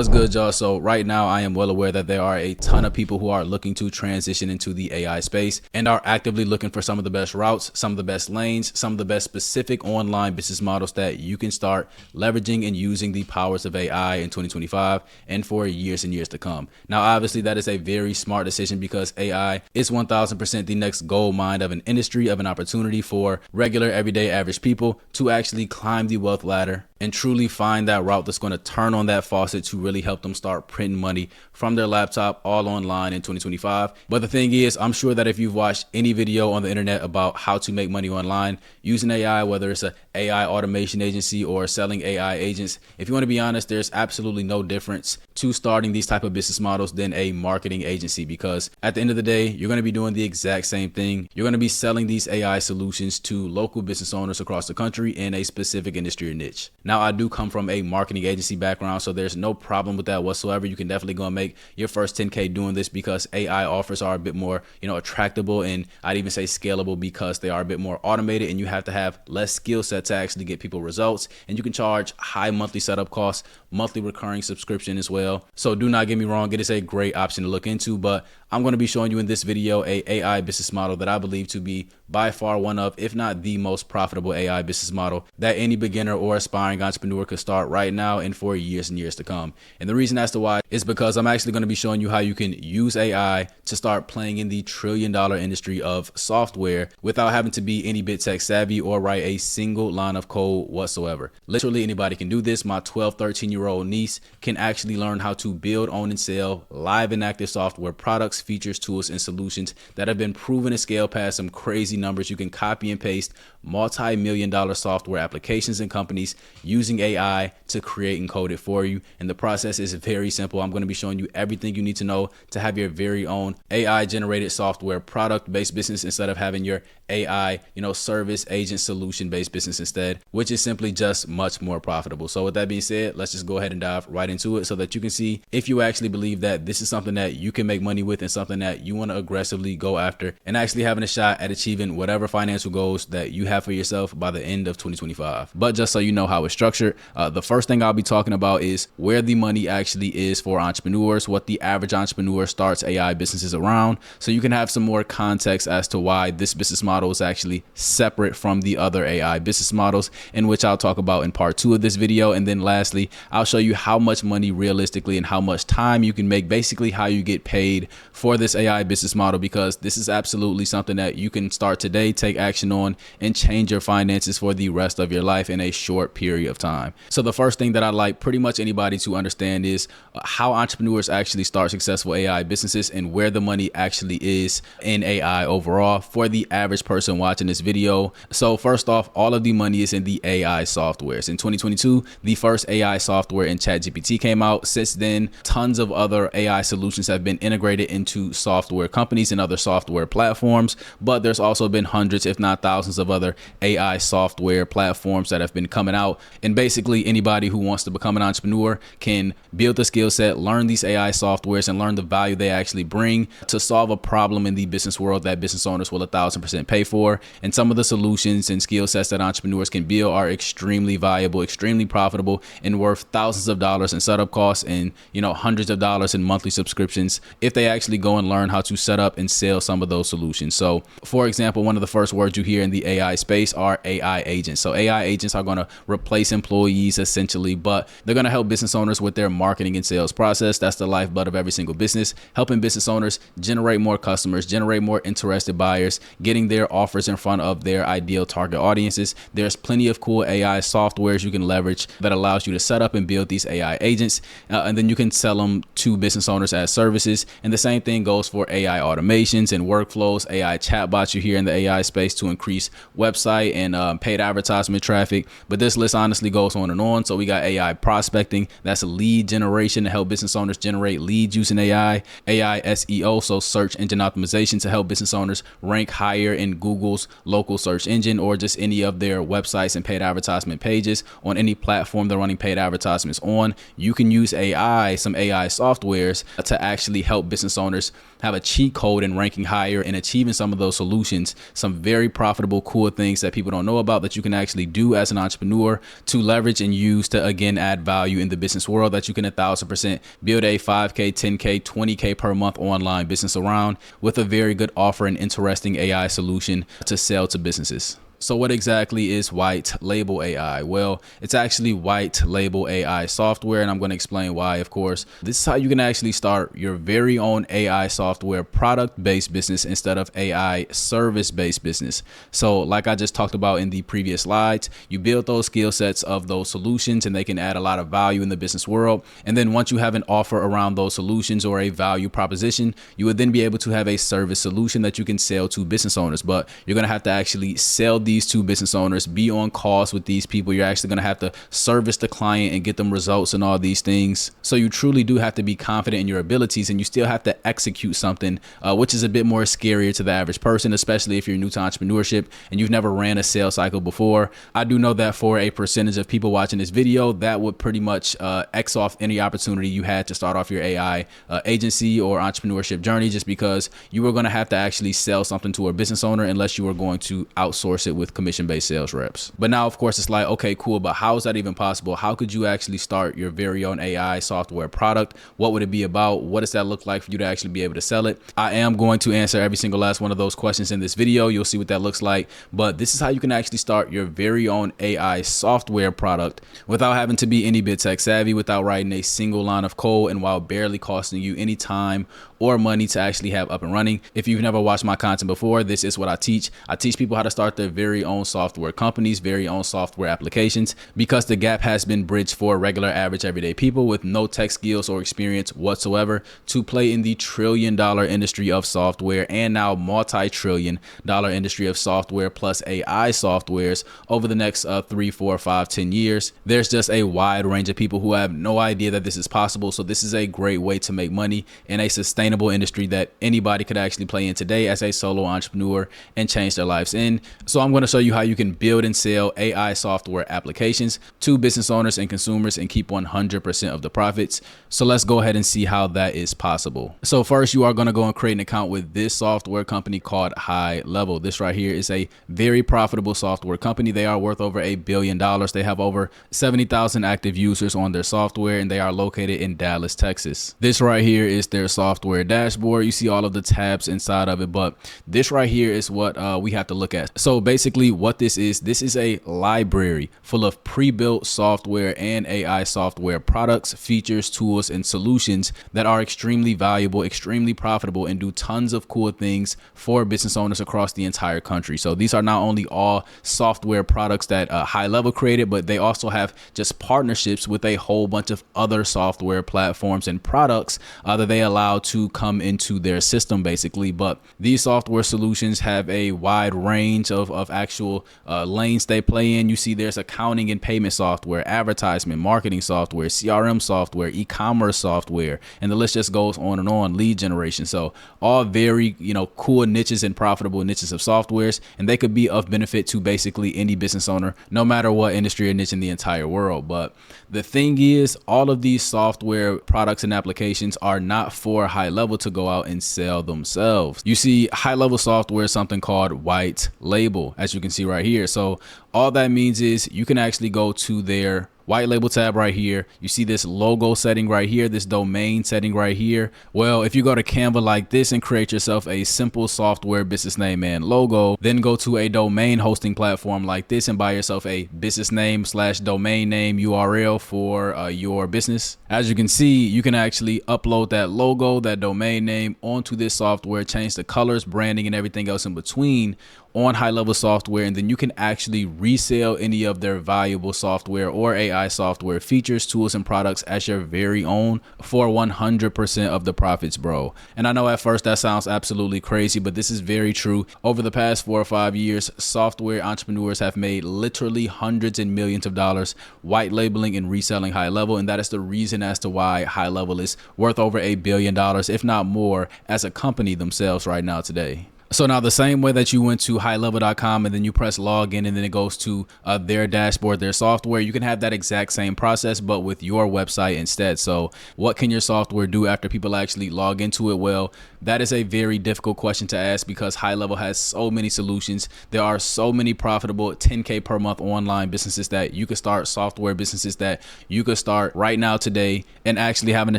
What's good, y'all? So right now I am well aware that there are a ton of people who are looking to transition into the AI space and are actively looking for some of the best routes, some of the best lanes, some of the best specific online business models that you can start leveraging and using the powers of AI in 2025 and for years and years to come. Now, obviously that is a very smart decision because AI is 1000% the next gold mine of an industry, of an opportunity for regular, everyday, average people to actually climb the wealth ladder and truly find that route that's going to turn on that faucet to really help them start printing money from their laptop all online in 2025. But the thing is, I'm sure that if you've watched any video on the internet about how to make money online using AI, whether it's an AI automation agency or selling AI agents, if you want to be honest, there's absolutely no difference to starting these type of business models than a marketing agency, because at the end of the day, you're going to be doing the exact same thing. You're going to be selling these AI solutions to local business owners across the country in a specific industry or niche. Now, I do come from a marketing agency background, so there's no problem with that whatsoever. You can definitely go and make your first 10K doing this because AI offers are a bit more, attractable, and I'd even say scalable because they are a bit more automated and you have to have less skill set to actually get people results. And you can charge high monthly setup costs, monthly recurring subscription as well. So do not get me wrong, it is a great option to look into, but I'm going to be showing you in this video a AI business model that I believe to be by far one of, if not the most profitable AI business model that any beginner or aspiring entrepreneur could start right now and for years and years to come. And the reason as to why is because I'm actually going to be showing you how you can use AI to start playing in the trillion-dollar industry of software without having to be any bit tech savvy or write a single line of code whatsoever. Literally anybody can do this. My 12, 13-year-old niece can actually learn how to build, own, and sell live and active software products, features, tools, and solutions that have been proven to scale past some crazy numbers. You can copy and paste multi-million-dollar software applications and companies using AI to create and code it for you. And the process is very simple. I'm going to be showing you everything you need to know to have your very own AI generated software product based business instead of having your AI, service agent solution based business instead, which is simply just much more profitable. So with that being said, let's just go ahead and dive right into it so that you can see if you actually believe that this is something that you can make money with and something that you want to aggressively go after and actually having a shot at achieving whatever financial goals that you have for yourself by the end of 2025. But just so you know how it's structured, the first thing I'll be talking about is where the money actually is for entrepreneurs, what the average entrepreneur starts AI businesses around, so you can have some more context as to why this business model is actually separate from the other AI business models, in which I'll talk about in part 2 of this video. And then lastly, I'll show you how much money realistically and how much time you can make, basically how you get paid for this AI business model, because this is absolutely something that you can start today, take action on, and change your finances for the rest of your life in a short period of time. So the first thing that I'd like pretty much anybody to understand is how entrepreneurs actually start successful AI businesses and where the money actually is in AI overall for the average person watching this video. So first off, all of the money is in the AI softwares. In 2022, the first AI software in ChatGPT came out. Since then, tons of other AI solutions have been integrated into software companies and other software platforms, but there's also been hundreds, if not thousands, of other AI software platforms that have been coming out. And basically anybody who wants to become an entrepreneur can build the skill set, learn these AI softwares, and learn the value they actually bring to solve a problem in the business world that business owners will 1000% pay for. And some of the solutions and skill sets that entrepreneurs can build are extremely valuable, extremely profitable, and worth thousands of dollars in setup costs and hundreds of dollars in monthly subscriptions if they actually go and learn how to set up and sell some of those solutions. So for example, one of the first words you hear in the AI space are AI agents. So AI agents are going to replace employees essentially, but they're going to help business owners with their marketing and sales process. That's the lifeblood of every single business, helping business owners generate more customers, generate more interested buyers, getting their offers in front of their ideal target audiences. There's plenty of cool AI softwares you can leverage that allows you to set up and build these AI agents, and then you can sell them to business owners as services. And the same thing goes for AI automations and workflows, AI chatbots you hear in the AI space to increase website and paid advertisement traffic. But this list honestly goes on and on. So we got AI prospecting, that's a lead generation to help business owners generate leads using AI SEO, so search engine optimization, to help business owners rank higher in Google's local search engine or just any of their websites and paid advertisement pages on any platform they're running paid advertisements on. You can use some AI softwares to actually help business owners have a cheat code in ranking higher and achieving some of those solutions solutions, some very profitable, cool things that people don't know about that you can actually do as an entrepreneur to leverage and use to, again, add value in the business world that you can 1000% build a 5K, 10K, 20K per month online business around with a very good offer and interesting AI solution to sell to businesses. So what exactly is white label AI? Well, it's actually white label AI software, and I'm going to explain why, of course. This is how you can actually start your very own AI software product-based business instead of AI service-based business. So like I just talked about in the previous slides, you build those skill sets of those solutions and they can add a lot of value in the business world. And then once you have an offer around those solutions or a value proposition, you would then be able to have a service solution that you can sell to business owners. But you're going to have to actually sell these to business owners, be on calls with these people. You're actually going to have to service the client and get them results and all these things. So you truly do have to be confident in your abilities, and you still have to execute something, which is a bit more scarier to the average person, especially if you're new to entrepreneurship and you've never ran a sales cycle before. I do know that for a percentage of people watching this video, that would pretty much X off any opportunity you had to start off your AI agency or entrepreneurship journey, just because you were going to have to actually sell something to a business owner unless you were going to outsource it with commission-based sales reps. But now, of course, it's like, okay, cool, but how is that even possible? How could you actually start your very own AI software product? What would it be about? What does that look like for you to actually be able to sell it? I am going to answer every single last one of those questions in this video. You'll see what that looks like. But this is how you can actually start your very own AI software product without having to be any bit tech savvy, without writing a single line of code, and while barely costing you any time or money to actually have up and running. If you've never watched my content before, this is what I teach. I teach people how to start their very own software companies, very own software applications, because the gap has been bridged for regular, average, everyday people with no tech skills or experience whatsoever to play in the trillion-dollar industry of software, and now multi-trillion-dollar industry of software plus AI softwares over the next 3, 4, 5, 10 years. There's just a wide range of people who have no idea that this is possible. So this is a great way to make money in a sustainable industry that anybody could actually play in today as a solo entrepreneur and change their lives in. So I'm going to show you how you can build and sell AI software applications to business owners and consumers and keep 100% of the profits. So let's go ahead and see how that is possible. So first, you are going to go and create an account with this software company called HighLevel. This right here is a very profitable software company. They are worth over $1 billion. They have over 70,000 active users on their software, and they are located in Dallas, Texas. This right here is their software dashboard. You see all of the tabs inside of it, but this right here is what we have to look at. So basically what this is a library full of pre-built software and AI software products, features, tools, and solutions that are extremely valuable, extremely profitable, and do tons of cool things for business owners across the entire country. So these are not only all software products that HighLevel created, but they also have just partnerships with a whole bunch of other software platforms and products that they allow to come into their system basically. But these software solutions have a wide range of actual lanes they play in. You see there's accounting and payment software, advertisement, marketing software, CRM software, e-commerce software, and the list just goes on and on, lead generation. So all very, cool niches and profitable niches of softwares, and they could be of benefit to basically any business owner, no matter what industry or niche in the entire world. But the thing is, all of these software products and applications are not for HighLevel to go out and sell themselves. You see, HighLevel software is something called white label, as you can see right here. So all that means is you can actually go to their white label tab right here. You see this logo setting right here, this domain setting right here. Well, if you go to Canva like this and create yourself a simple software business name and logo, then go to a domain hosting platform like this and buy yourself a business name / domain name URL for your business. As you can see, you can actually upload that logo, that domain name onto this software, change the colors, branding, and everything else in between on HighLevel software, and then you can actually resell any of their valuable software or AI software features, tools, and products as your very own for 100% of the profits, bro. And I know at first that sounds absolutely crazy, but this is very true. Over the past 4 or 5 years, software entrepreneurs have made literally hundreds and millions of dollars white labeling and reselling HighLevel, and that is the reason as to why HighLevel is worth over $1 billion, if not more, as a company themselves right now today. So now the same way that you went to highlevel.com and then you press login and then it goes to their dashboard, their software, you can have that exact same process, but with your website instead. So what can your software do after people actually log into it? Well, that is a very difficult question to ask because HighLevel has so many solutions. There are so many profitable 10K per month online businesses that you could start, software businesses that you could start right now today and actually having a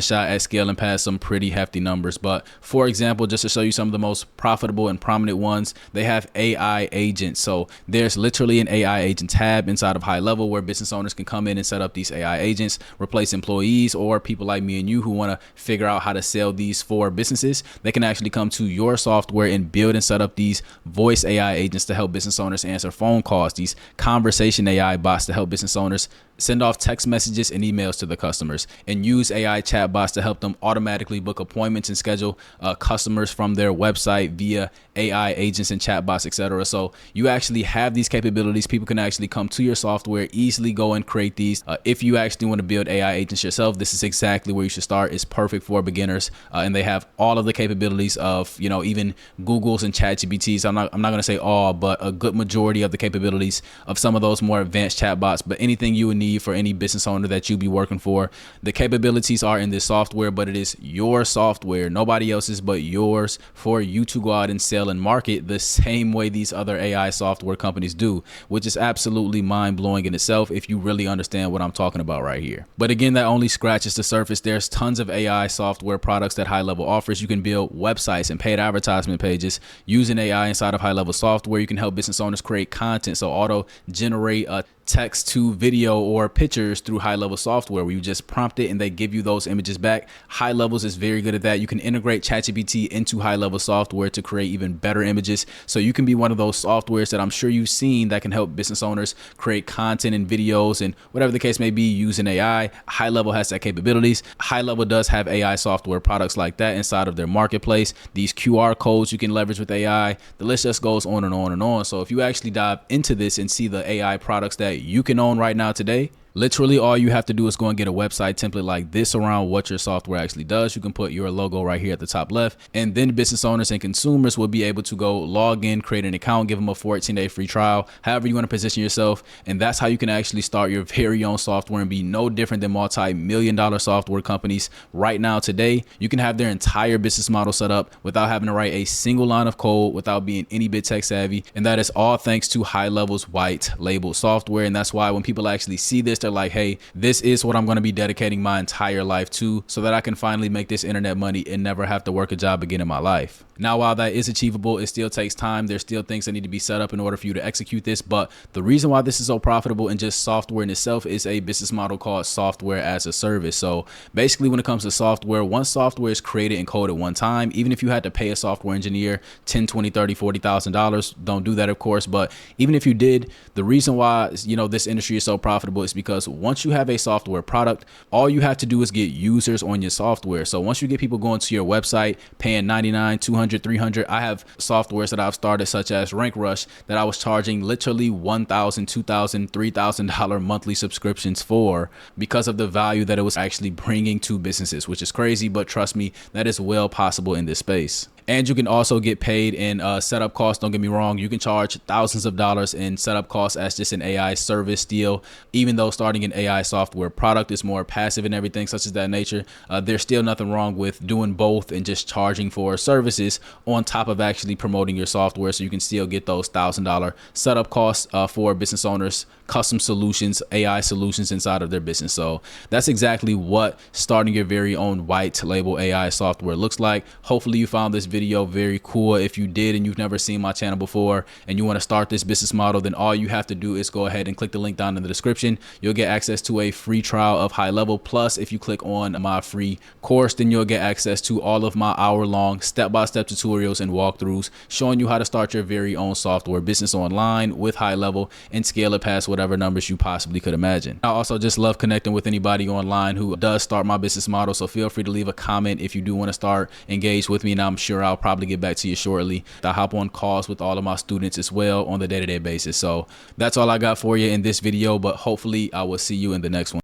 shot at scaling past some pretty hefty numbers. But for example, just to show you some of the most profitable and prominent ones, they have AI agents. So there's literally an AI agent tab inside of HighLevel where business owners can come in and set up these AI agents, replace employees or people like me and you who want to figure out how to sell these for businesses. They can actually come to your software and build and set up these voice AI agents to help business owners answer phone calls, these conversation AI bots to help business owners send off text messages and emails to the customers, and use AI chatbots to help them automatically book appointments and schedule customers from their website via AI agents and chatbots, etc. So you actually have these capabilities. People can actually come to your software, easily go and create these. If you actually want to build AI agents yourself, this is exactly where you should start. It's perfect for beginners, and they have all of the capabilities of, you know, even Google's and ChatGPTs. I'm not going to say all, but a good majority of the capabilities of some of those more advanced chatbots. But anything you would need for any business owner that you be working for, the capabilities are in this software, but it is your software, nobody else's but yours, for you to go out and sell and market the same way these other AI software companies do, which is absolutely mind-blowing in itself if you really understand what I'm talking about right here. But again, that only scratches the surface. There's tons of AI software products that HighLevel offers. You can build websites and paid advertisement pages using AI inside of HighLevel software. You can help business owners create content, so auto generate text to video or pictures through HighLevel software where you just prompt it and they give you those images back. HighLevels is very good at that. You can integrate ChatGPT into HighLevel software to create even better images. So you can be one of those softwares that I'm sure you've seen that can help business owners create content and videos and whatever the case may be using AI. HighLevel has that capabilities. HighLevel does have AI software products like that inside of their marketplace. These QR codes you can leverage with AI. The list just goes on and on and on. So if you actually dive into this and see the AI products that you can own right now today, literally all you have to do is go and get a website template like this around what your software actually does. You can put your logo right here at the top left, and then business owners and consumers will be able to go log in, create an account, give them a 14-day free trial, however you want to position yourself. And that's how you can actually start your very own software and be no different than multi-million-dollar software companies right now today. You can have their entire business model set up without having to write a single line of code, without being any bit tech savvy. And that is all thanks to HighLevel's white label software. And that's why when people actually see this, they're like, hey, this is what I'm going to be dedicating my entire life to, so that I can finally make this internet money and never have to work a job again in my life. Now, while that is achievable, it still takes time. There's still things that need to be set up in order for you to execute this. But the reason why this is so profitable and just software in itself is a business model called software as a service. So basically, when it comes to software, once software is created and coded one time, even if you had to pay a software engineer $10, $20, $30, $40,000, don't do that, of course. But even if you did, the reason why, you know, this industry is so profitable is because once you have a software product, all you have to do is get users on your software. So once you get people going to your website, paying $99, $200, $300, I have softwares that I've started such as Rank Rush that I was charging literally $1,000, $2,000, $3,000 monthly subscriptions for, because of the value that it was actually bringing to businesses, which is crazy, but trust me, that is well possible in this space. And you can also get paid in setup costs. Don't get me wrong. You can charge thousands of dollars in setup costs as just an AI service deal. Even though starting an AI software product is more passive and everything such as that nature, there's still nothing wrong with doing both and just charging for services on top of actually promoting your software. So you can still get those $1,000 setup costs for business owners, custom solutions, AI solutions inside of their business. So that's exactly what starting your very own white label AI software looks like. Hopefully you found this video very cool. If you did and you've never seen my channel before and you want to start this business model, then all you have to do is go ahead and click the link down in the description. You'll get access to a free trial of HighLevel. Plus, if you click on my free course, then you'll get access to all of my hour-long step-by-step tutorials and walkthroughs showing you how to start your very own software business online with HighLevel and scale it past whatever numbers you possibly could imagine. I also just love connecting with anybody online who does start my business model, so feel free to leave a comment if you do want to start engage with me, and I'm sure I'll probably get back to you shortly. I hop on calls with all of my students as well on the day-to-day basis. So that's all I got for you in this video, but hopefully I will see you in the next one.